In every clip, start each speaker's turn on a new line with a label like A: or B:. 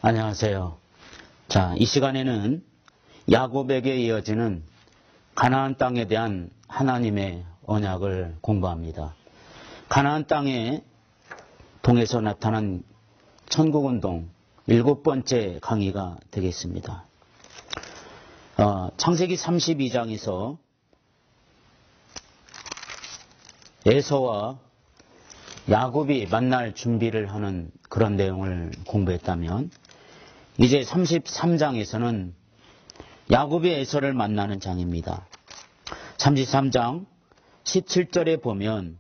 A: 안녕하세요. 자, 이 시간에는 야곱에게 이어지는 가나안 땅에 대한 하나님의 언약을 공부합니다. 가나안 땅에 통해서 나타난 천국운동 7번째 강의가 되겠습니다. 창세기 32장에서 에서와 야곱이 만날 준비를 하는 그런 내용을 공부했다면, 이제 33장에서는 야곱이 에서를 만나는 장입니다. 33장 17절에 보면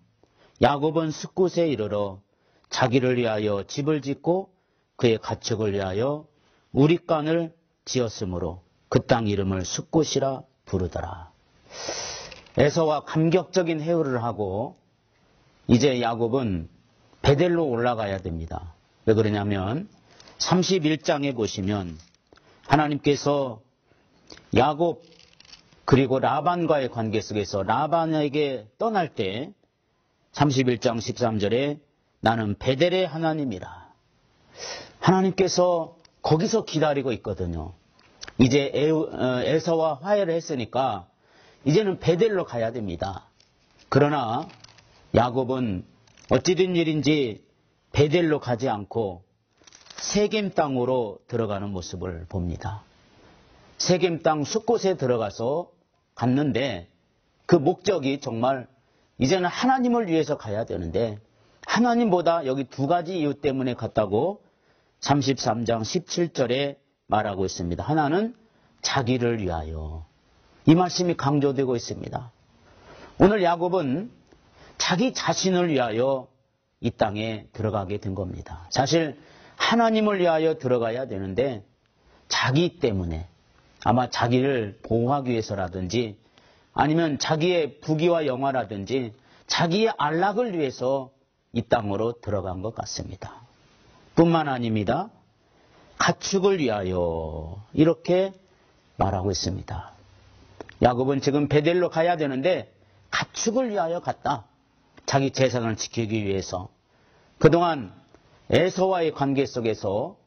A: 야곱은 숫곳에 이르러 자기를 위하여 집을 짓고 그의 가축을 위하여 우릿간을 지었으므로 그 땅 이름을 숫곳이라 부르더라. 에서와 감격적인 회유를 하고 이제 야곱은 베델로 올라가야 됩니다. 왜 그러냐면 31장에 보시면 하나님께서 야곱 그리고 라반과의 관계 속에서 라반에게 떠날 때 31장 13절에 나는 베델의 하나님이라. 하나님께서 거기서 기다리고 있거든요. 이제 에서와 화해를 했으니까 이제는 베델로 가야 됩니다. 그러나 야곱은 어찌된 일인지 베델로 가지 않고 세겜 땅으로 들어가는 모습을 봅니다. 세겜 땅 숫곳에 들어가서 갔는데 그 목적이 정말 이제는 하나님을 위해서 가야 되는데 하나님보다 여기 두 가지 이유 때문에 갔다고 33장 17절에 말하고 있습니다. 하나는 자기를 위하여. 이 말씀이 강조되고 있습니다. 오늘 야곱은 자기 자신을 위하여 이 땅에 들어가게 된 겁니다. 사실 하나님을 위하여 들어가야 되는데 자기 때문에 아마 자기를 보호하기 위해서라든지 아니면 자기의 부귀와 영화라든지 자기의 안락을 위해서 이 땅으로 들어간 것 같습니다. 뿐만 아닙니다. 가축을 위하여 이렇게 말하고 있습니다. 야곱은 지금 베델로 가야 되는데 가축을 위하여 갔다. 자기 재산을 지키기 위해서. 그동안 에서와의 관계 속에서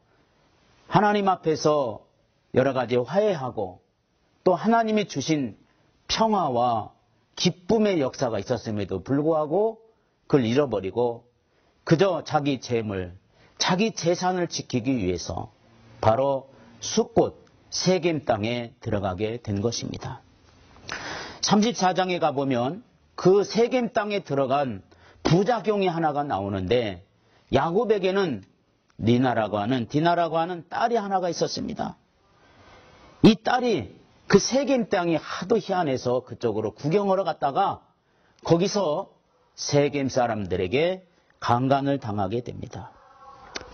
A: 하나님 앞에서 여러 가지 화해하고 또 하나님이 주신 평화와 기쁨의 역사가 있었음에도 불구하고 그걸 잃어버리고 그저 자기 재물, 자기 재산을 지키기 위해서 바로 숫곳 세겜 땅에 들어가게 된 것입니다. 34장에 가보면 그 세겜 땅에 들어간 부작용이 하나가 나오는데 야곱에게는 디나라고 하는 딸이 하나가 있었습니다. 이 딸이 그 세겜 땅이 하도 희한해서 그쪽으로 구경하러 갔다가 거기서 세겜 사람들에게 강간을 당하게 됩니다.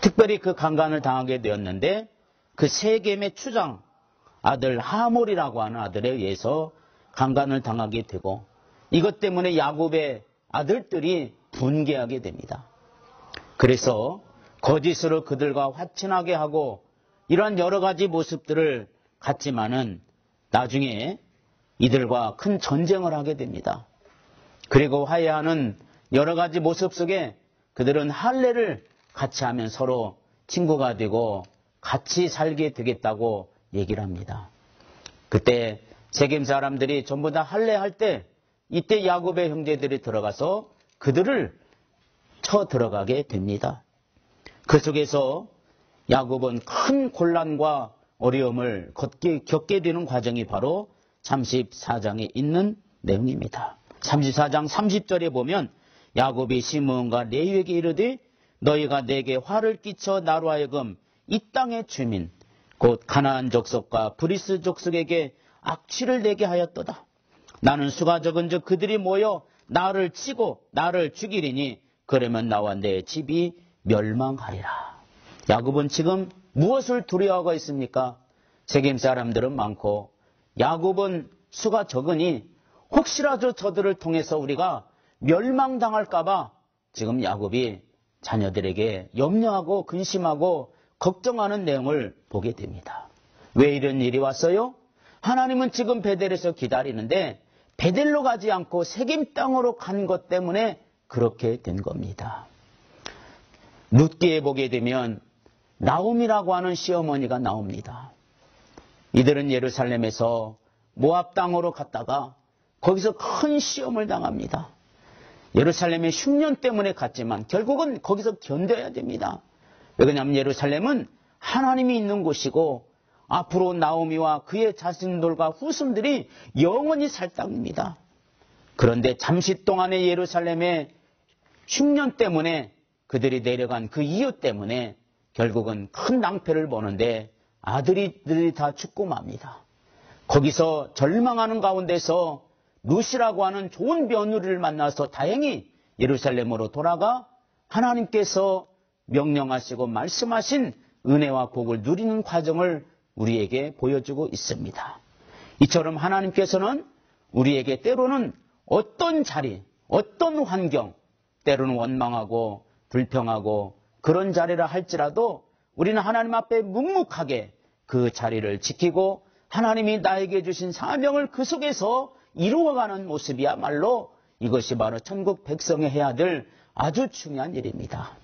A: 특별히 그 강간을 당하게 되었는데 그 세겜의 추장 아들 하몰이라고 하는 아들에 의해서 강간을 당하게 되고 이것 때문에 야곱의 아들들이 분개하게 됩니다. 그래서 거짓으로 그들과 화친하게 하고 이러한 여러 가지 모습들을 갖지만은 나중에 이들과 큰 전쟁을 하게 됩니다. 그리고 화해하는 여러 가지 모습 속에 그들은 할례를 같이 하면 서로 친구가 되고 같이 살게 되겠다고 얘기를 합니다. 그때 세겜 사람들이 전부 다 할례할 때 이때 야곱의 형제들이 들어가서 그들을 쳐 들어가게 됩니다. 그 속에서 야곱은 큰 곤란과 어려움을 겪게 되는 과정이 바로 34장에 있는 내용입니다. 34장 30절에 보면 야곱이 시므온과 레위에게 이르되 너희가 내게 화를 끼쳐 나로 하여금 이 땅의 주민 곧 가나안 족속과 브리스 족속에게 악취를 내게 하였도다. 나는 수가 적은즉 그들이 모여 나를 치고 나를 죽이리니 그러면 나와 내 집이 멸망하리라. 야곱은 지금 무엇을 두려워하고 있습니까? 세겜 사람들은 많고 야곱은 수가 적으니 혹시라도 저들을 통해서 우리가 멸망당할까 봐 지금 야곱이 자녀들에게 염려하고 근심하고 걱정하는 내용을 보게 됩니다. 왜 이런 일이 왔어요? 하나님은 지금 베델에서 기다리는데 베델로 가지 않고 세겜 땅으로 간 것 때문에 그렇게 된 겁니다. 룻기에 보게 되면 나옴이라고 하는 시어머니가 나옵니다. 이들은 예루살렘에서 모압 땅으로 갔다가 거기서 큰 시험을 당합니다. 예루살렘에 흉년 때문에 갔지만 결국은 거기서 견뎌야 됩니다. 왜냐하면 예루살렘은 하나님이 있는 곳이고 앞으로 나오미와 그의 자손들과 후손들이 영원히 살 땅입니다. 그런데 잠시 동안의 예루살렘의 흉년 때문에 그들이 내려간 그 이유 때문에 결국은 큰 낭패를 보는데 아들들이 다 죽고 맙니다. 거기서 절망하는 가운데서 룻이라고 하는 좋은 며느리를 만나서 다행히 예루살렘으로 돌아가 하나님께서 명령하시고 말씀하신 은혜와 복을 누리는 과정을 우리에게 보여주고 있습니다. 이처럼 하나님께서는 우리에게 때로는 어떤 자리, 어떤 환경, 때로는 원망하고 불평하고 그런 자리라 할지라도 우리는 하나님 앞에 묵묵하게 그 자리를 지키고 하나님이 나에게 주신 사명을 그 속에서 이루어가는 모습이야말로 이것이 바로 천국 백성이 해야 될 아주 중요한 일입니다.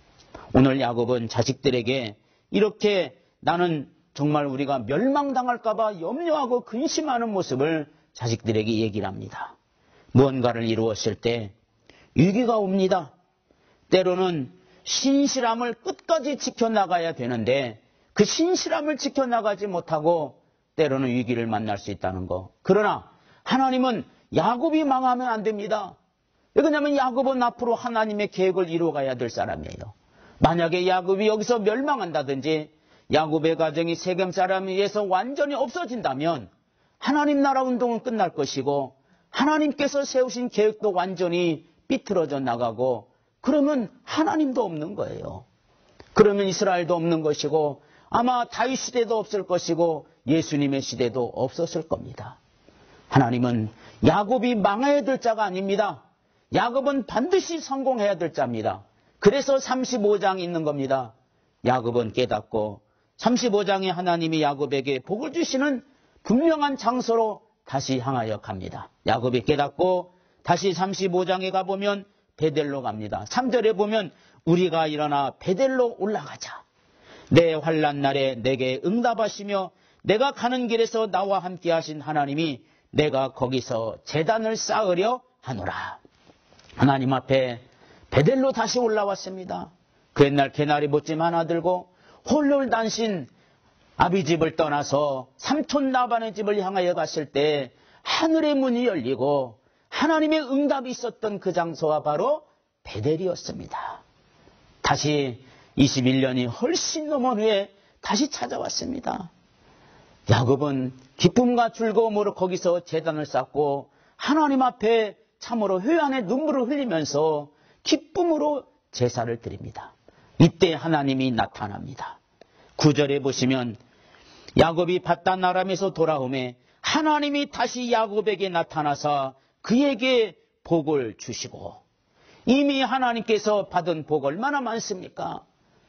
A: 오늘 야곱은 자식들에게 이렇게 나는 정말 우리가 멸망당할까봐 염려하고 근심하는 모습을 자식들에게 얘기를 합니다. 무언가를 이루었을 때 위기가 옵니다. 때로는 신실함을 끝까지 지켜나가야 되는데 그 신실함을 지켜나가지 못하고 때로는 위기를 만날 수 있다는 거. 그러나 하나님은 야곱이 망하면 안 됩니다. 왜냐하면 야곱은 앞으로 하나님의 계획을 이루어가야 될 사람이에요. 만약에 야곱이 여기서 멸망한다든지 야곱의 가정이 세겜 사람에 의해서 완전히 없어진다면 하나님 나라 운동은 끝날 것이고 하나님께서 세우신 계획도 완전히 삐뚤어져 나가고 그러면 하나님도 없는 거예요. 그러면 이스라엘도 없는 것이고 아마 다윗 시대도 없을 것이고 예수님의 시대도 없었을 겁니다. 하나님은 야곱이 망해야 될 자가 아닙니다. 야곱은 반드시 성공해야 될 자입니다. 그래서 35장이 있는 겁니다. 야곱은 깨닫고 35장에 하나님이 야곱에게 복을 주시는 분명한 장소로 다시 향하여 갑니다. 야곱이 깨닫고 다시 35장에 가보면 베델로 갑니다. 3절에 보면 우리가 일어나 베델로 올라가자. 내 환난 날에 내게 응답하시며 내가 가는 길에서 나와 함께 하신 하나님이 내가 거기서 제단을 쌓으려 하노라. 하나님 앞에 베델로 다시 올라왔습니다. 그 옛날 개나리 못짐 하나 들고 홀로 단신 아비집을 떠나서 삼촌 라반의 집을 향하여 갔을 때 하늘의 문이 열리고 하나님의 응답이 있었던 그 장소가 바로 베델이었습니다. 다시 21년이 훨씬 넘은 후에 다시 찾아왔습니다. 야곱은 기쁨과 즐거움으로 거기서 제단을 쌓고 하나님 앞에 참으로 회한의 눈물을 흘리면서 기쁨으로 제사를 드립니다. 이때 하나님이 나타납니다. 9절에 보시면 야곱이 밧단 아람에서 돌아오매 하나님이 다시 야곱에게 나타나사 그에게 복을 주시고, 이미 하나님께서 받은 복 얼마나 많습니까?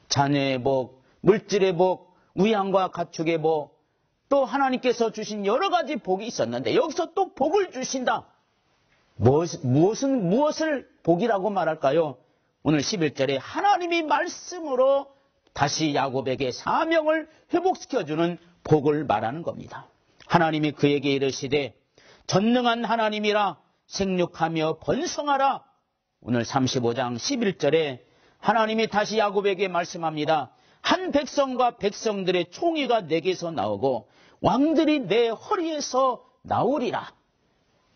A: 자녀의 복, 물질의 복, 우양과 가축의 복, 또 하나님께서 주신 여러 가지 복이 있었는데 여기서 또 복을 주신다. 무엇을 복이라고 말할까요? 오늘 11절에 하나님이 말씀으로 다시 야곱에게 사명을 회복시켜주는 복을 말하는 겁니다. 하나님이 그에게 이르시되 전능한 하나님이라 생육하며 번성하라. 오늘 35장 11절에 하나님이 다시 야곱에게 말씀합니다. 한 백성과 백성들의 총의가 내게서 나오고 왕들이 내 허리에서 나오리라.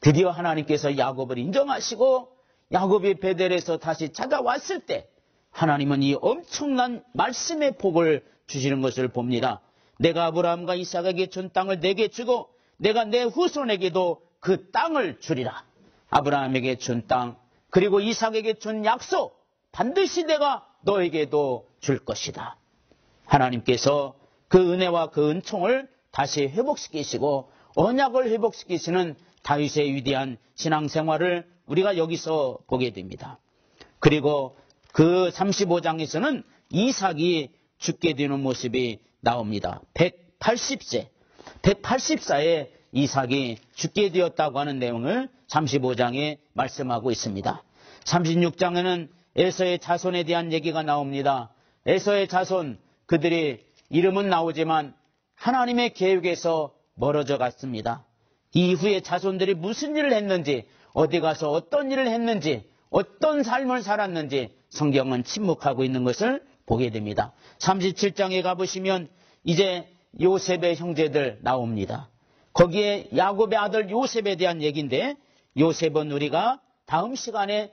A: 드디어 하나님께서 야곱을 인정하시고 야곱이 베델에서 다시 찾아왔을 때 하나님은 이 엄청난 말씀의 복을 주시는 것을 봅니다. 내가 아브라함과 이삭에게 준 땅을 내게 주고 내가 내 후손에게도 그 땅을 주리라. 아브라함에게 준 땅 그리고 이삭에게 준 약속 반드시 내가 너에게도 줄 것이다. 하나님께서 그 은혜와 그 은총을 다시 회복시키시고 언약을 회복시키시는 다윗의 위대한 신앙생활을 우리가 여기서 보게 됩니다. 그리고 그 35장에서는 이삭이 죽게 되는 모습이 나옵니다. 180세에 이삭이 죽게 되었다고 하는 내용을 35장에 말씀하고 있습니다. 36장에는 에서의 자손에 대한 얘기가 나옵니다. 에서의 자손, 그들이 이름은 나오지만 하나님의 계획에서 멀어져 갔습니다. 이후에 자손들이 무슨 일을 했는지, 어디 가서 어떤 일을 했는지, 어떤 삶을 살았는지 성경은 침묵하고 있는 것을 보게 됩니다. 37장에 가보시면 이제 요셉의 형제들 나옵니다. 거기에 야곱의 아들 요셉에 대한 얘기인데, 요셉은 우리가 다음 시간에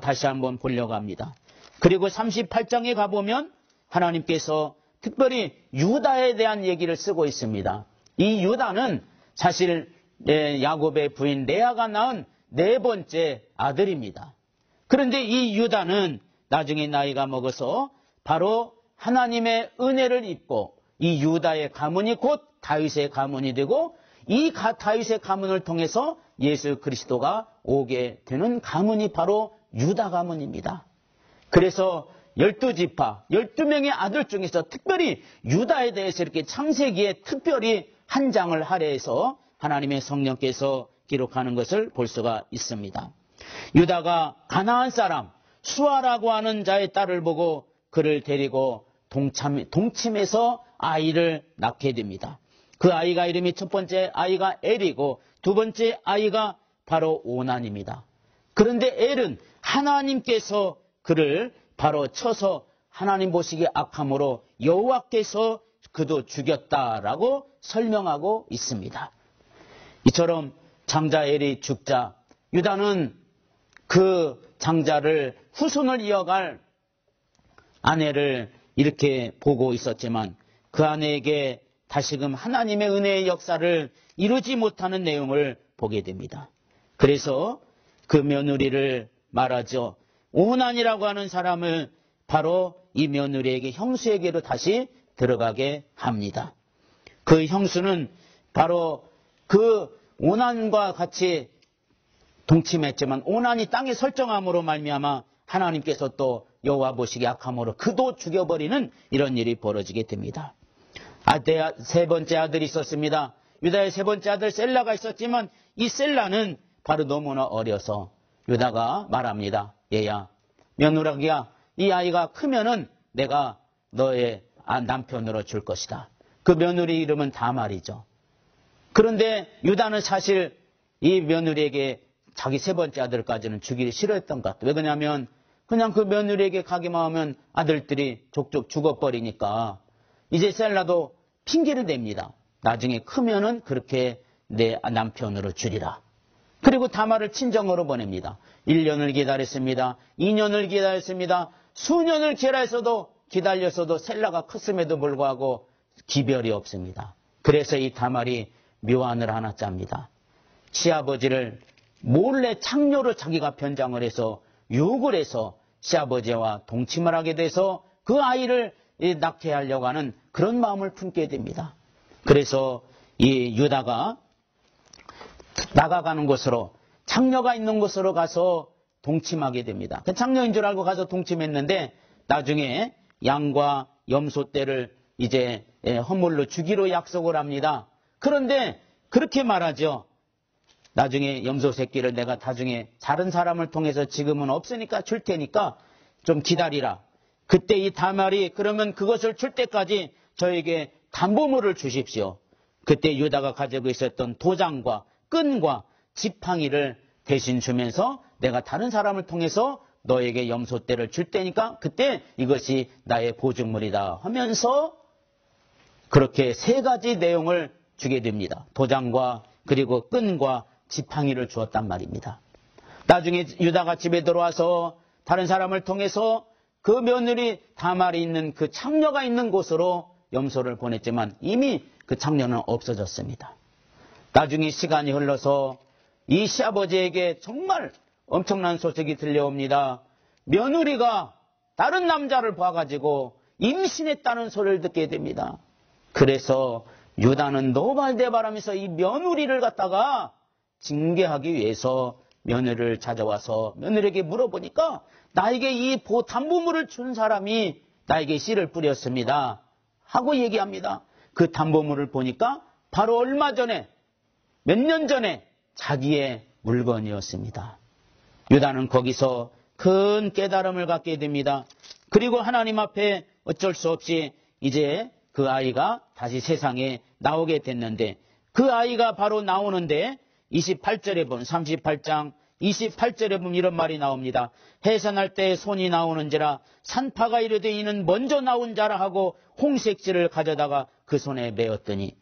A: 다시 한번 보려고 합니다. 그리고 38장에 가보면 하나님께서 특별히 유다에 대한 얘기를 쓰고 있습니다. 이 유다는 사실 야곱의 부인 레아가 낳은 네 번째 아들입니다. 그런데 이 유다는 나중에 나이가 먹어서 바로 하나님의 은혜를 입고 이 유다의 가문이 곧 다윗의 가문이 되고 이 다윗의 가문을 통해서 예수 그리스도가 오게 되는 가문이 바로 유다 가문입니다. 그래서 12지파, 12명의 아들 중에서 특별히 유다에 대해서 이렇게 창세기에 특별히 한 장을 할애해서 하나님의 성령께서 기록하는 것을 볼 수가 있습니다. 유다가 가나안 사람 수아라고 하는 자의 딸을 보고 그를 데리고 동침해서 아이를 낳게 됩니다. 그 아이가 이름이 첫 번째 아이가 엘이고 두 번째 아이가 바로 오난입니다. 그런데 엘은 하나님께서 그를 바로 쳐서 하나님 보시기에 악함으로 여호와께서 그도 죽였다라고 설명하고 있습니다. 이처럼 장자 엘이 죽자 유다는 그 장자를 후손을 이어갈 아내를 이렇게 보고 있었지만 그 아내에게 다시금 하나님의 은혜의 역사를 이루지 못하는 내용을 보게 됩니다. 그래서 그 며느리를 말하죠. 오난이라고 하는 사람을 바로 이 며느리에게 형수에게로 다시 들어가게 합니다. 그 형수는 바로 그 오난과 같이 동침했지만 오난이 땅에 설정함으로 말미암아 하나님께서 또 여호와 보시기 악함으로 그도 죽여버리는 이런 일이 벌어지게 됩니다. 세 번째 아들이 있었습니다. 유다의 세 번째 아들 셀라가 있었지만 이 셀라는 바로 너무나 어려서 유다가 말합니다. 얘야, 며느라기야, 이 아이가 크면은 내가 너의 남편으로 줄 것이다. 그 며느리 이름은 다말이죠. 그런데 유다는 사실 이 며느리에게 자기 세 번째 아들까지는 주기를 싫어했던 것 같아요. 왜 그러냐면 그냥 그 며느리에게 가기만 하면 아들들이 족족 죽어버리니까 이제 셀라도 핑계를 댑니다. 나중에 크면은 그렇게 내 남편으로 주리라. 그리고 다말을 친정으로 보냅니다. 1년을 기다렸습니다. 2년을 기다렸습니다. 수년을 기다렸어도 셀라가 컸음에도 불구하고 기별이 없습니다. 그래서 이 다말이 묘안을 하나 짭니다. 시아버지를 몰래 창녀로 자기가 변장을 해서 유혹을 해서 시아버지와 동침을 하게 돼서 그 아이를 낳게 하려고 하는 그런 마음을 품게 됩니다. 그래서 이 유다가 나가가는 곳으로 창녀가 있는 곳으로 가서 동침하게 됩니다. 그 창녀인 줄 알고 가서 동침했는데 나중에 양과 염소 떼를 이제 헌물로 주기로 약속을 합니다. 그런데 그렇게 말하죠. 나중에 염소 새끼를 내가 나중에 다른 사람을 통해서 지금은 없으니까 줄 테니까 좀 기다리라. 그때 이 다말이 그러면 그것을 줄 때까지 저에게 담보물을 주십시오. 그때 유다가 가지고 있었던 도장과 끈과 지팡이를 대신 주면서 내가 다른 사람을 통해서 너에게 염소떼를 줄 테니까 그때 이것이 나의 보증물이다 하면서 그렇게 세 가지 내용을 주게 됩니다. 도장과 그리고 끈과 지팡이를 주었단 말입니다. 나중에 유다가 집에 들어와서 다른 사람을 통해서 그 며느리 다말이 있는 그 창녀가 있는 곳으로 염소를 보냈지만 이미 그 창녀는 없어졌습니다. 나중에 시간이 흘러서 이 시아버지에게 정말 엄청난 소식이 들려옵니다. 며느리가 다른 남자를 봐가지고 임신했다는 소리를 듣게 됩니다. 그래서 유다는 노발대발하면서 이 며느리를 갖다가 징계하기 위해서 며느리를 찾아와서 며느리에게 물어보니까 나에게 이 담보물을 준 사람이 나에게 씨를 뿌렸습니다 하고 얘기합니다. 그 담보물을 보니까 바로 얼마 전에 몇 년 전에 자기의 물건이었습니다. 유다는 거기서 큰 깨달음을 갖게 됩니다. 그리고 하나님 앞에 어쩔 수 없이 이제 그 아이가 다시 세상에 나오게 됐는데 그 아이가 바로 나오는데 28절에 보면 38장 28절에 보면 이런 말이 나옵니다. 해산할 때 손이 나오는지라 산파가 이르되 이는 먼저 나온 자라 하고 홍색지를 가져다가 그 손에 메었더니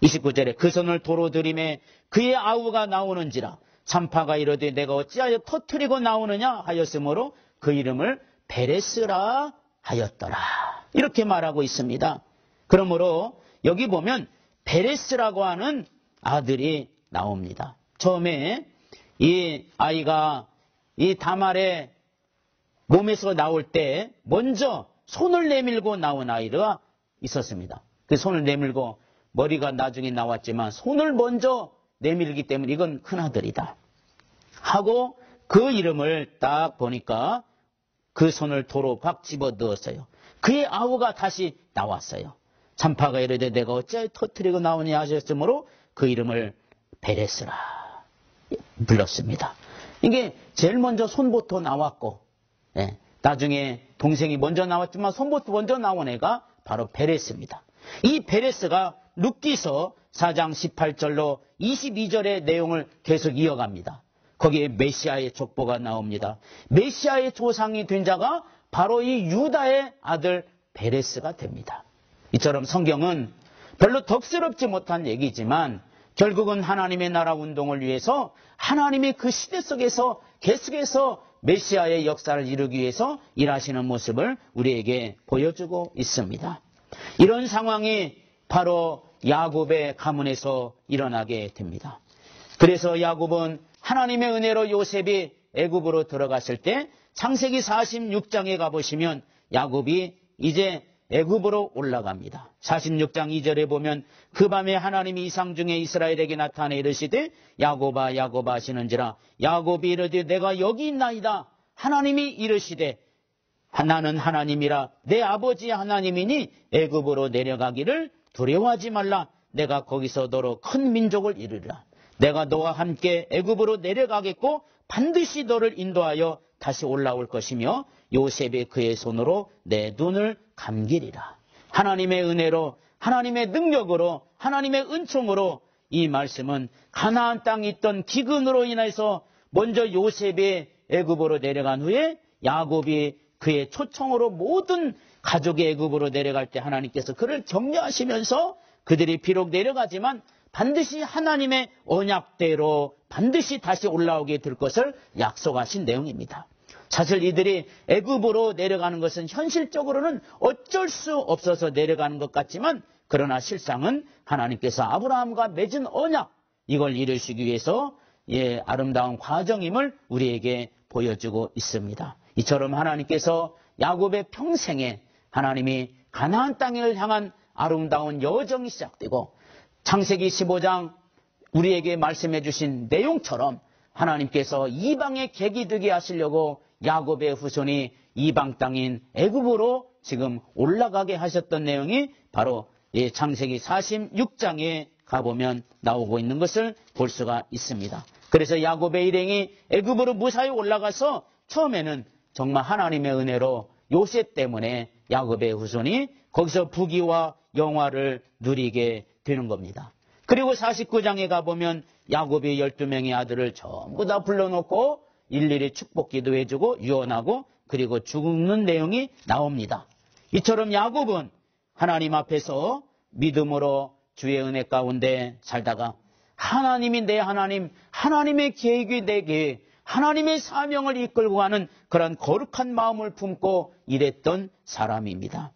A: 29절에 그 손을 도로 들이매 그의 아우가 나오는지라 산파가 이르되 내가 어찌하여 터뜨리고 나오느냐 하였으므로 그 이름을 베레스라 하였더라. 이렇게 말하고 있습니다. 그러므로 여기 보면 베레스라고 하는 아들이 나옵니다. 처음에 이 아이가 이 다말의 몸에서 나올 때 먼저 손을 내밀고 나온 아이가 있었습니다. 그 손을 내밀고 머리가 나중에 나왔지만 손을 먼저 내밀기 때문에 이건 큰아들이다 하고 그 이름을 딱 보니까 그 손을 도로 박 집어 넣었어요. 그의 아우가 다시 나왔어요. 산파가 이르되 내가 어찌하여 터뜨리고 나오냐 하셨으므로 그 이름을 베레스라 불렀습니다. 이게 제일 먼저 손부터 나왔고 나중에 동생이 먼저 나왔지만 손부터 먼저 나온 애가 바로 베레스입니다. 이 베레스가 룻기서 4장 18절로 22절의 내용을 계속 이어갑니다. 거기에 메시아의 족보가 나옵니다. 메시아의 조상이 된 자가 바로 이 유다의 아들 베레스가 됩니다. 이처럼 성경은 별로 덕스럽지 못한 얘기지만 결국은 하나님의 나라 운동을 위해서 하나님이 그 시대 속에서 계속해서 메시아의 역사를 이루기 위해서 일하시는 모습을 우리에게 보여주고 있습니다. 이런 상황이 바로 야곱의 가문에서 일어나게 됩니다. 그래서 야곱은 하나님의 은혜로 요셉이 애굽으로 들어갔을 때 창세기 46장에 가보시면 야곱이 이제 애굽으로 올라갑니다. 46장 2절에 보면 그 밤에 하나님이 이상 중에 이스라엘에게 나타내 이르시되 야곱아 야곱아 하시는지라 야곱이 이르되 내가 여기 있나이다. 하나님이 이르시되 나는 하나님이라 내 아버지 하나님이니 애굽으로 내려가기를 두려워하지 말라. 내가 거기서 너로 큰 민족을 이루리라. 내가 너와 함께 애굽으로 내려가겠고 반드시 너를 인도하여 다시 올라올 것이며 요셉이 그의 손으로 내 눈을 감기리라. 하나님의 은혜로 하나님의 능력으로 하나님의 은총으로 이 말씀은 가나안 땅에 있던 기근으로 인해서 먼저 요셉이 애굽으로 내려간 후에 야곱이 그의 초청으로 모든 가족의 애굽으로 내려갈 때 하나님께서 그를 격려하시면서 그들이 비록 내려가지만 반드시 하나님의 언약대로 반드시 다시 올라오게 될 것을 약속하신 내용입니다. 사실 이들이 애굽으로 내려가는 것은 현실적으로는 어쩔 수 없어서 내려가는 것 같지만 그러나 실상은 하나님께서 아브라함과 맺은 언약 이걸 이루시기 위해서 아름다운 과정임을 우리에게 보여주고 있습니다. 이처럼 하나님께서 야곱의 평생에 하나님이 가나안 땅을 향한 아름다운 여정이 시작되고 창세기 15장 우리에게 말씀해 주신 내용처럼 하나님께서 이방의 객이 되게 하시려고 야곱의 후손이 이방 땅인 애굽으로 지금 올라가게 하셨던 내용이 바로 창세기 46장에 가보면 나오고 있는 것을 볼 수가 있습니다. 그래서 야곱의 일행이 애굽으로 무사히 올라가서 처음에는 정말 하나님의 은혜로 요셉 때문에 야곱의 후손이 거기서 부귀와 영화를 누리게 되는 겁니다. 그리고 49장에 가보면 야곱이 12명의 아들을 전부 다 불러놓고 일일이 축복기도 해주고 유언하고 그리고 죽는 내용이 나옵니다. 이처럼 야곱은 하나님 앞에서 믿음으로 주의 은혜 가운데 살다가 하나님이 내 하나님, 하나님의 계획이 내 계획, 하나님의 사명을 이끌고 가는 그런 거룩한 마음을 품고 일했던 사람입니다.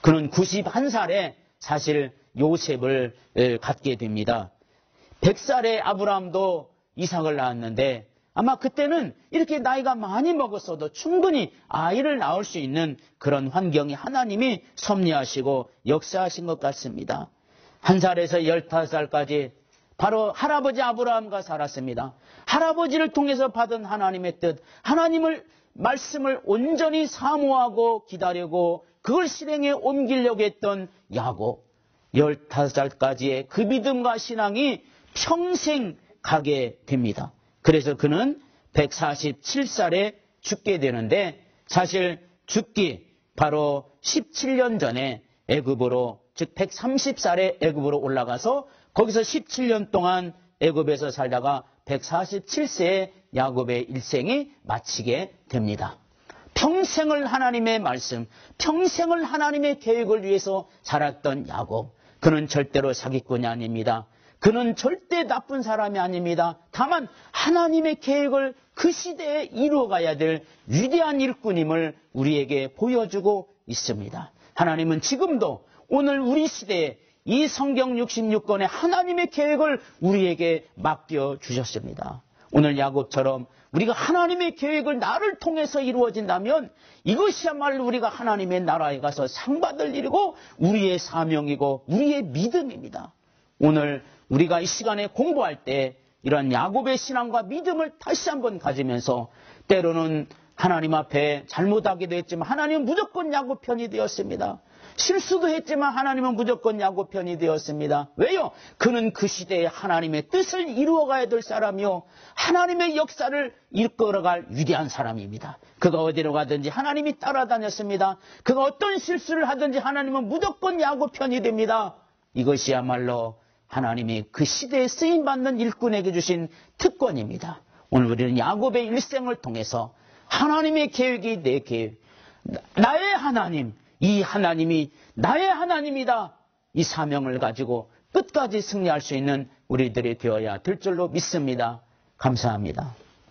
A: 그는 91살에 사실 요셉을 갖게 됩니다. 100살의 아브라함도 이삭을 낳았는데 아마 그때는 이렇게 나이가 많이 먹었어도 충분히 아이를 낳을 수 있는 그런 환경이 하나님이 섭리하시고 역사하신 것 같습니다. 1살에서 15살까지 바로 할아버지 아브라함과 살았습니다. 할아버지를 통해서 받은 하나님의 뜻, 하나님을 말씀을 온전히 사모하고 기다리고 그걸 실행에 옮기려고 했던 야곱. 15살까지의 그 믿음과 신앙이 평생 가게 됩니다. 그래서 그는 147살에 죽게 되는데 사실 죽기 바로 17년 전에 애굽으로, 즉 130살에 애굽으로 올라가서 거기서 17년 동안 애굽에서 살다가 147세에 야곱의 일생이 마치게 됩니다. 평생을 하나님의 말씀, 평생을 하나님의 계획을 위해서 살았던 야곱. 그는 절대로 사기꾼이 아닙니다. 그는 절대 나쁜 사람이 아닙니다. 다만 하나님의 계획을 그 시대에 이루어가야 될 위대한 일꾼임을 우리에게 보여주고 있습니다. 하나님은 지금도 오늘 우리 시대에 이 성경 66권의 하나님의 계획을 우리에게 맡겨주셨습니다. 오늘 야곱처럼 우리가 하나님의 계획을 나를 통해서 이루어진다면 이것이야말로 우리가 하나님의 나라에 가서 상 받을 일이고 우리의 사명이고 우리의 믿음입니다. 오늘 우리가 이 시간에 공부할 때 이런 야곱의 신앙과 믿음을 다시 한번 가지면서 때로는 하나님 앞에 잘못하기도 했지만 하나님은 무조건 야곱 편이 되었습니다. 실수도 했지만 하나님은 무조건 야곱 편이 되었습니다. 왜요? 그는 그 시대에 하나님의 뜻을 이루어가야 될 사람이요, 하나님의 역사를 이끌어갈 위대한 사람입니다. 그가 어디로 가든지 하나님이 따라다녔습니다. 그가 어떤 실수를 하든지 하나님은 무조건 야곱 편이 됩니다. 이것이야말로 하나님이 그 시대에 쓰임받는 일꾼에게 주신 특권입니다. 오늘 우리는 야곱의 일생을 통해서 하나님의 계획이 내 계획, 나의 하나님, 이 하나님이 나의 하나님이다. 이 사명을 가지고 끝까지 승리할 수 있는 우리들이 되어야 될 줄로 믿습니다. 감사합니다.